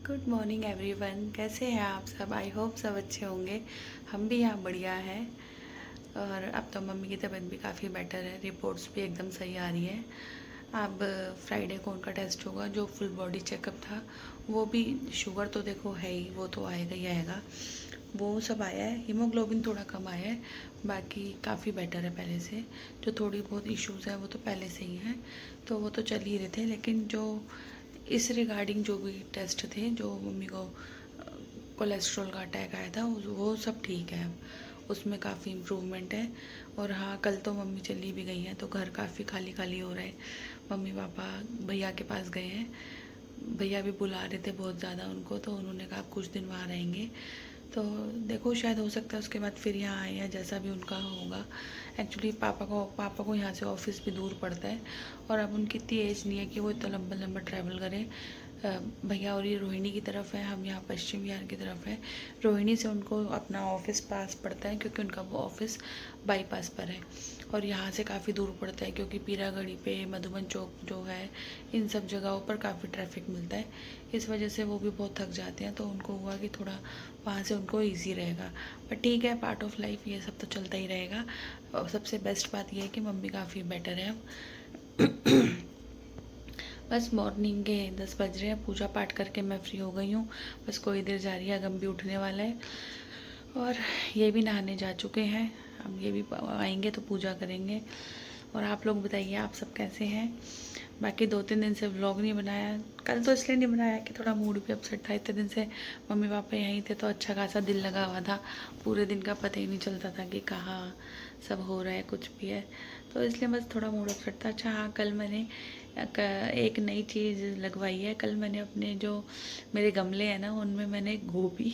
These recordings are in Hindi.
गुड मॉर्निंग एवरीवन, कैसे हैं आप सब। आई होप सब अच्छे होंगे। हम भी यहाँ बढ़िया है। और अब तो मम्मी की तबीयत भी काफ़ी बेटर है, रिपोर्ट्स भी एकदम सही आ रही है। अब फ्राइडे को उनका टेस्ट होगा, जो फुल बॉडी चेकअप था वो भी। शुगर तो देखो है ही, वो तो आएगा ही आएगा। वो सब आया है, हीमोग्लोबिन थोड़ा कम आया है, बाकी काफ़ी बेटर है पहले से। जो थोड़ी बहुत इश्यूज़ हैं वो तो पहले से ही हैं, तो वो तो चल ही रहे थे। लेकिन जो इस रिगार्डिंग जो भी टेस्ट थे, जो मम्मी को कोलेस्ट्रॉल का अटैक आया था, वो सब ठीक है। अब उसमें काफ़ी इम्प्रूवमेंट है। और हाँ, कल तो मम्मी चली भी गई हैं, तो घर काफ़ी खाली खाली हो रहा है। मम्मी पापा भैया के पास गए हैं। भैया भी बुला रहे थे बहुत ज़्यादा उनको, तो उन्होंने कहा कुछ दिन वहाँ रहेंगे। तो देखो, शायद हो सकता है उसके बाद फिर यहाँ आए, या जैसा भी उनका होगा। एक्चुअली पापा को यहाँ से ऑफिस भी दूर पड़ता है, और अब उनकी इतनी एज नहीं है कि वो इतना लंबा लंबा ट्रैवल करें। भैया और ये रोहिणी की तरफ है, हम यहाँ पश्चिम बिहार की तरफ है। रोहिणी से उनको अपना ऑफिस पास पड़ता है, क्योंकि उनका वो ऑफिस बाईपास पर है। और यहाँ से काफ़ी दूर पड़ता है, क्योंकि पीरागढ़ी पे मधुबन चौक जो है, इन सब जगहों पर काफ़ी ट्रैफिक मिलता है। इस वजह से वो भी बहुत थक जाते हैं, तो उनको हुआ कि थोड़ा वहाँ से उनको ईजी रहेगा। पर ठीक है, पार्ट ऑफ लाइफ, ये सब तो चलता ही रहेगा। और सबसे बेस्ट बात यह है कि मम्मी काफ़ी बेटर है अब। बस मॉर्निंग के 10 बज रहे हैं, पूजा पाठ करके मैं फ्री हो गई हूँ। बस कोई देर जा रही है, अगम भी उठने वाला है, और ये भी नहाने जा चुके हैं। अब ये भी आएंगे तो पूजा करेंगे। और आप लोग बताइए, आप सब कैसे हैं। बाकी 2-3 दिन से व्लॉग नहीं बनाया। कल तो इसलिए नहीं बनाया कि थोड़ा मूड भी अपसेट था। इतने दिन से मम्मी पापा यहीं थे, तो अच्छा खासा दिल लगा हुआ था। पूरे दिन का पता ही नहीं चलता था कि कहाँ सब हो रहा है, कुछ भी है। तो इसलिए बस थोड़ा मूड अपसेट था। अच्छा हाँ, कल मैंने एक नई चीज़ लगवाई है। कल मैंने अपने जो मेरे गमले हैं ना, उनमें मैंने गोभी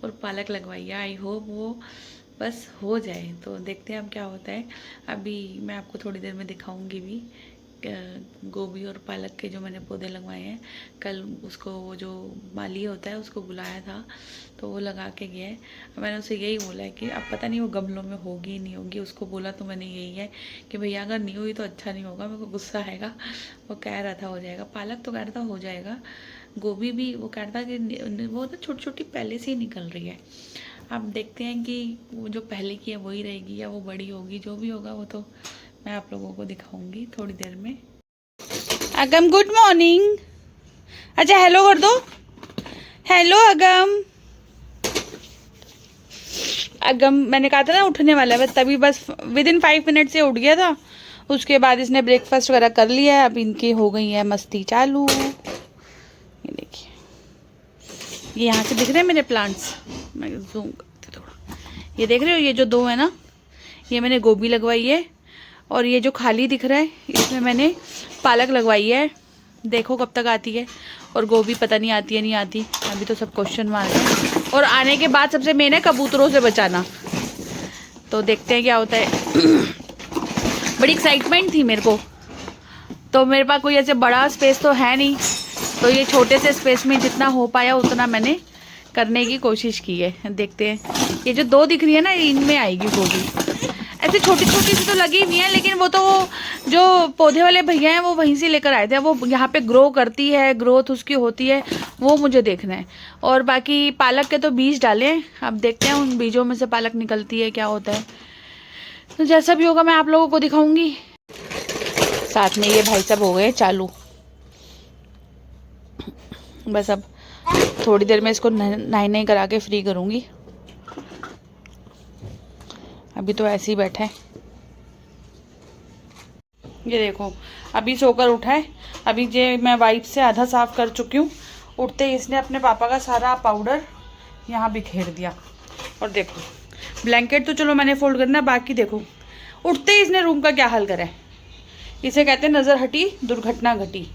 और पालक लगवाई है। आई होप वो बस हो जाए, तो देखते हैं अब क्या होता है। अभी मैं आपको थोड़ी देर में दिखाऊंगी भी गोभी और पालक के जो मैंने पौधे लगवाए हैं। कल उसको, वो जो माली होता है, उसको बुलाया था, तो वो लगा के गया है। मैंने उसे यही बोला है कि अब पता नहीं वो गमलों में होगी नहीं होगी। उसको बोला तो मैंने यही है कि भैया अगर नहीं हुई तो अच्छा नहीं होगा, मेरे को गुस्सा आएगा। वो कह रहा था हो जाएगा, पालक तो कह रहा था हो जाएगा, गोभी भी वो कह रहा था कि वो तो छोटी छोटी पहले से ही निकल रही है। अब देखते हैं कि वो जो पहले की है वही रहेगी या वो बड़ी होगी। जो भी होगा वो तो मैं आप लोगों को दिखाऊंगी थोड़ी देर में। अगम गुड मॉर्निंग। अच्छा हेलो कर दो। हेलो अगम। अगम मैंने कहा था ना उठने वाला है, बस तभी बस विदिन 5 मिनट से उठ गया था। उसके बाद इसने ब्रेकफास्ट वगैरह कर लिया है। अब इनकी हो गई है मस्ती चालू। ये देखिए, ये यहाँ से दिख रहे हैं मेरे प्लांट्स। मैं जूम करती थोड़ा। ये देख रहे हो, ये जो 2 है ना, ये मैंने गोभी लगवाई है। और ये जो खाली दिख रहा है, इसमें मैंने पालक लगवाई है। देखो कब तक आती है। और गोभी पता नहीं आती है नहीं आती, अभी तो सब क्वेश्चन मार्क है। और आने के बाद सबसे मेन है कबूतरों से बचाना। तो देखते हैं क्या होता है। बड़ी एक्साइटमेंट थी मेरे को। तो मेरे पास कोई ऐसे बड़ा स्पेस तो है नहीं, तो ये छोटे से स्पेस में जितना हो पाया उतना मैंने करने की कोशिश की है। देखते हैं, ये जो 2 दिख रही है ना, इनमें आएगी गोभी। ऐसे छोटी छोटी सी तो लगी हुई है, लेकिन वो तो जो पौधे वाले भैया हैं वो वहीं से लेकर आए थे। वो यहाँ पे ग्रो करती है, ग्रोथ उसकी होती है, वो मुझे देखना है। और बाकी पालक के तो बीज डाले हैं, अब देखते हैं उन बीजों में से पालक निकलती है, क्या होता है। तो जैसा भी होगा मैं आप लोगों को दिखाऊंगी। साथ में ये भाई साहब हो गए चालू। बस अब थोड़ी देर में इसको नहाई नहीं करा के फ्री करूंगी। अभी तो ऐसे ही बैठा है। ये देखो, अभी सोकर उठा है। अभी ये मैं वाइप से आधा साफ कर चुकी हूँ। उठते ही इसने अपने पापा का सारा पाउडर यहाँ बिखेर दिया। और देखो, ब्लैंकेट तो चलो मैंने फोल्ड करना, बाकी देखो उठते ही इसने रूम का क्या हाल करा है। इसे कहते हैं नज़र हटी दुर्घटना घटी।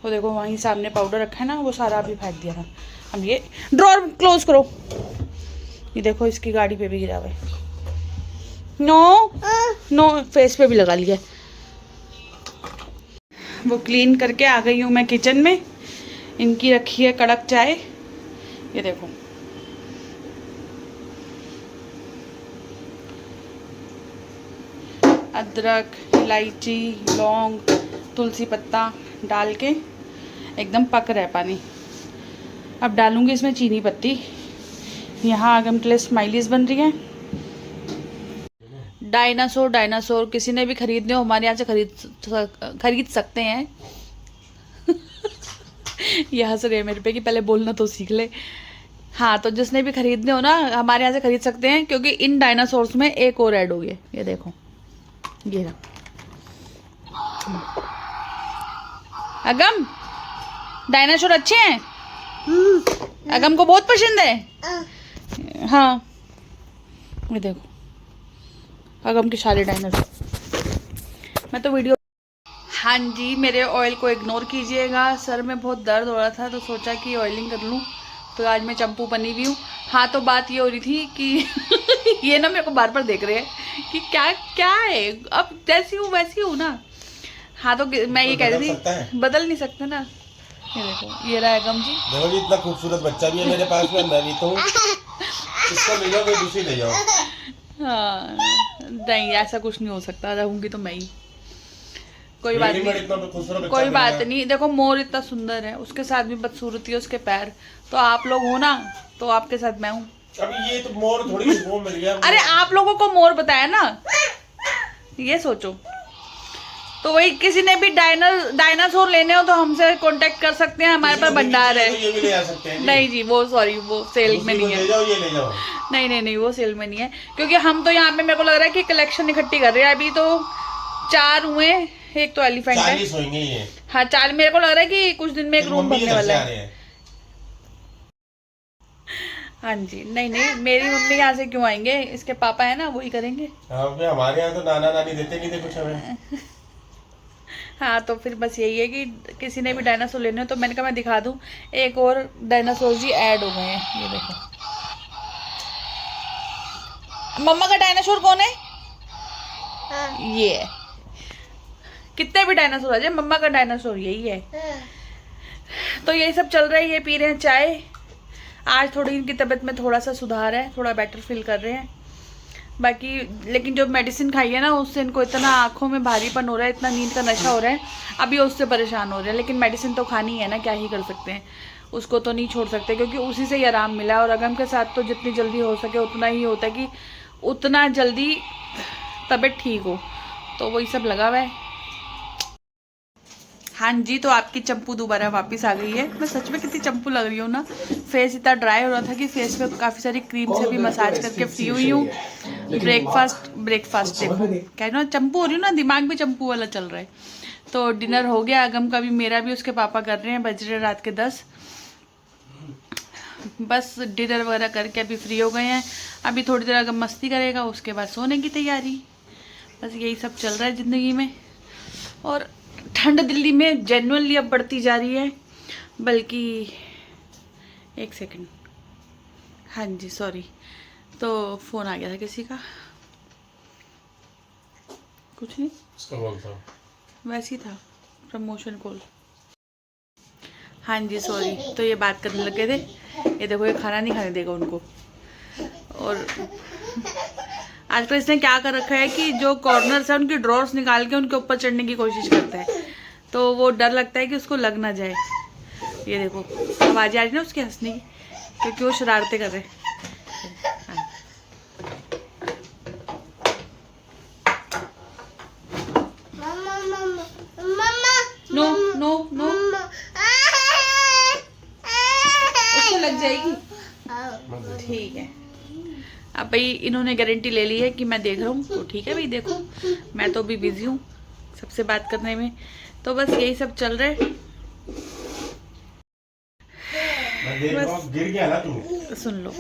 वो देखो वहीं सामने पाउडर रखा है ना, वो सारा अभी फेंक दिया था। अब ये ड्रॉर क्लोज करो। ये देखो, इसकी गाड़ी पे भी गिरा हुआ है। नो नो, फेस पे भी लगा लिया। वो क्लीन करके आ गई हूँ मैं किचन में। इनकी रखी है कड़क चाय। ये देखो, अदरक, इलायची, लौंग, तुलसी पत्ता डाल के एकदम पक रहा है पानी। अब डालूंगी इसमें चीनी पत्ती। यहाँ आगम के लिए स्माइलीज बन रही हैं। डायनासोर किसी ने भी खरीदने हो हमारे यहाँ से खरीद सकते हैं। ये हंस रहे हैं मेरे पे कि पहले बोलना तो सीख ले। हाँ, तो जिसने भी खरीदने हो ना हमारे यहाँ से खरीद सकते हैं, क्योंकि इन डायनासोर्स में एक और ऐड हो गया। ये देखो, ये रहा। अगम, डायनासोर अच्छे हैं? अगम को बहुत पसंद है। हाँ, ये देखो अगम के सारे डायनासोर। मैं तो वीडियो। हाँ जी, मेरे ऑयल को इग्नोर कीजिएगा। सर में बहुत दर्द हो रहा था तो सोचा कि ऑयलिंग कर लूँ, तो आज मैं चंपू बनी हुई हूँ। हाँ, तो बात ये हो रही थी कि ये ना मेरे को बार बार देख रहे हैं कि क्या क्या है, अब जैसी हूँ वैसी हूँ ना। हाँ, तो मैं ये कह रही थी बदल नहीं सकते ना। ये देखो, ये रहा अगम जी। देखो जी, इतना खूबसूरत बच्चा भी है मेरे पास में, मैं भी तो हूँ। इसको ले जाओ, कोई दूसरी ले जाओ। हाँ, नहीं ऐसा कुछ नहीं हो सकता, रहूंगी तो मैं ही। कोई बात नहीं, कोई बात नहीं। देखो मोर इतना सुंदर है, उसके साथ भी बदसूरती है उसके पैर। तो आप लोग हो ना, तो आपके साथ मैं हूँ। अभी ये तो मोर थोड़ी वो मिल गया। अरे आप लोगों को मोर बताया ना, ये सोचो। तो वही, किसी ने भी डायनासोर लेने हो तो हमसे कांटेक्ट कर सकते हैं, हमारे पास भंडार है। ये भी ले आ सकते हैं। नहीं जी, वो सॉरी, वो सेल में नहीं है। ले जाओ, ये ले जाओ। नहीं, वो सेल में नहीं है, क्योंकि हम तो यहाँ पे मेरे को लग रहा है कि कलेक्शन इकट्ठी कर रहे हैं। अभी तो 4 हुए, एक तो एलिफेंट है। 40 होंगे ये। हाँ, 4 मेरे को लग रहा है कि कुछ दिन में एक रूम बनने वाला है। हाँ जी, नहीं, मेरी मम्मी यहाँ से क्यों आएंगे, इसके पापा है ना, वही करेंगे। हमारे यहाँ तो नाना नानी देते नहीं थे कुछ हमें। हाँ, तो फिर बस यही है कि किसी ने भी डायनासोर लेने हो तो मैंने कहा मैं दिखा दूँ। एक और डायनासोर जी ऐड हो गए हैं, ये देखो। मम्मा का डायनासोर कौन है? ये है। कितने भी डायनासोर आ जाए, मम्मा का डायनासोर यही है। तो यही सब चल रहा है, ये पी रहे हैं चाय। आज थोड़ी इनकी तबीयत में थोड़ा सा सुधार है, थोड़ा बेटर फील कर रहे हैं। बाकी लेकिन जो मेडिसिन खाई है ना, उससे इनको इतना आँखों में भारीपन हो रहा है, इतना नींद का नशा हो रहा है, अभी उससे परेशान हो रहे हैं। लेकिन मेडिसिन तो खानी है ना, क्या ही कर सकते हैं, उसको तो नहीं छोड़ सकते, क्योंकि उसी से ही आराम मिला है। और अगम के साथ तो जितनी जल्दी हो सके उतना ही होता है कि उतना जल्दी तबीयत ठीक हो, तो वही सब लगा हुआ है। हाँ जी, तो आपकी चंपू दोबारा वापस आ गई है। मैं सच में कितनी चंपू लग रही हूँ ना। फेस इतना ड्राई हो रहा था कि फेस पे काफ़ी सारी क्रीम से भी मसाज करके फ्री हुई हूँ। ब्रेकफास्ट देखो, कह रही हूँ चंपू हो रही हूँ ना, दिमाग भी चंपू वाला चल रहा है। तो डिनर हो गया अगम का भी, मेरा भी, उसके पापा कर रहे हैं, बज रहे रात के 10। बस डिनर वगैरह करके अभी फ्री हो गए हैं। अभी थोड़ी देर अगम मस्ती करेगा, उसके बाद सोने की तैयारी। बस यही सब चल रहा है ज़िंदगी में। और ठंड दिल्ली में जेन्युइनली अब बढ़ती जा रही है, बल्कि एक सेकंड, हाँ जी सॉरी, तो फ़ोन आ गया था किसी का, कुछ नहीं, वैसे ही था, प्रमोशन कॉल। हाँ जी सॉरी, तो ये बात करने लगे थे। ये देखो, ये खाना नहीं खाने देगा उनको। और आजकल इसने क्या कर रखा है कि जो कॉर्नर्स है उनकी ड्रॉर्स निकाल के उनके ऊपर चढ़ने की कोशिश करता है, तो वो डर लगता है कि उसको लग ना जाए। ये देखो आवाज़ आ रही ना उसकी हंसने की, क्योंकि वो शरारतें कर रहे हैं। नो नो नो, उसको लग जाएगी। ठीक है, अब भाई इन्होंने गारंटी ले ली है कि मैं देख रहा हूँ, तो ठीक है भाई, देखो मैं तो भी बिजी हूँ सबसे बात करने में। तो बस यही सब चल रहा है। बस गिर गया ना तू, सुन लो,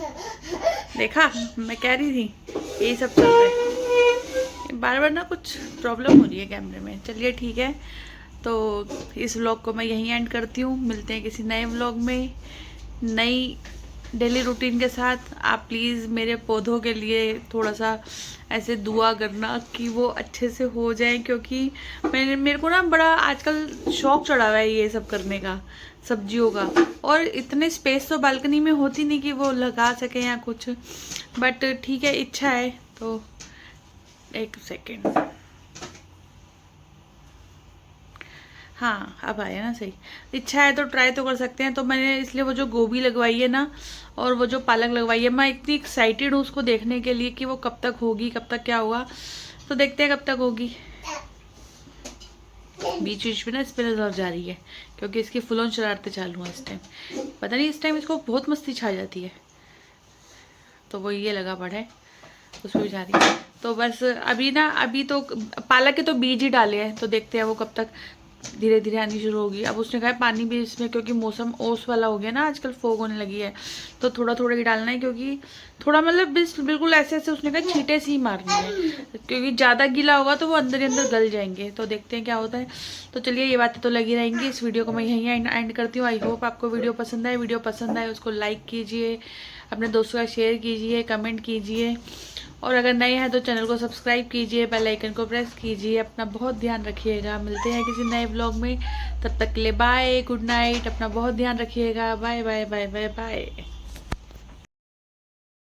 देखा मैं कह रही थी, यही सब चल रहा है। बार बार ना कुछ प्रॉब्लम हो रही है कैमरे में। चलिए ठीक है, तो इस व्लॉग को मैं यहीं एंड करती हूँ। मिलते हैं किसी नए व्लॉग में, नई डेली रूटीन के साथ। आप प्लीज़ मेरे पौधों के लिए थोड़ा सा ऐसे दुआ करना कि वो अच्छे से हो जाए, क्योंकि मेरे को ना बड़ा आजकल शौक चढ़ा हुआ है ये सब करने का, सब्जियों का। और इतने स्पेस तो बालकनी में होती नहीं कि वो लगा सके या कुछ, बट ठीक है, इच्छा है। तो एक सेकेंड, हाँ अब आया ना सही। इच्छा है तो ट्राई तो कर सकते हैं। तो मैंने इसलिए वो जो गोभी लगवाई है ना और वो जो पालक लगवाई है, मैं इतनी एक्साइटेड हूँ उसको देखने के लिए कि वो कब तक होगी, कब तक क्या होगा। तो देखते हैं कब तक होगी। बीच बीच में ना इस पर नजर जा रही है क्योंकि इसकी फुल ऑन शरारतें चालू हैं इस टाइम। पता नहीं इस टाइम इसको बहुत मस्ती छा जाती है। तो वो ये लगा पड़ा है उसमें भी जा रही है। तो बस अभी तो पालक के तो बीज ही डाले हैं, तो देखते हैं वो कब तक धीरे धीरे आनी शुरू होगी। अब उसने कहा पानी भी इसमें, क्योंकि मौसम ओस वाला हो गया ना आजकल, फोग होने लगी है, तो थोड़ा थोड़ा ही डालना है। क्योंकि थोड़ा मतलब बिल्कुल ऐसे ऐसे उसने कहा छींटे से ही मारनी है, क्योंकि ज़्यादा गीला होगा तो वो अंदर ही अंदर गल जाएंगे। तो देखते हैं क्या होता है। तो चलिए ये बातें तो लगी रहेंगी। इस वीडियो को मैं यहीं एंड करती हूँ। आई होप आपको वीडियो पसंद आए। वीडियो पसंद आए उसको लाइक कीजिए, अपने दोस्तों का शेयर कीजिए, कमेंट कीजिए, और अगर नए हैं तो चैनल को सब्सक्राइब कीजिए, बेल आइकन को प्रेस कीजिए। अपना बहुत ध्यान रखिएगा। मिलते हैं किसी नए व्लॉग में, तब तक के लिए बाय, गुड नाइट। अपना बहुत ध्यान रखिएगा। Bye bye bye bye bye.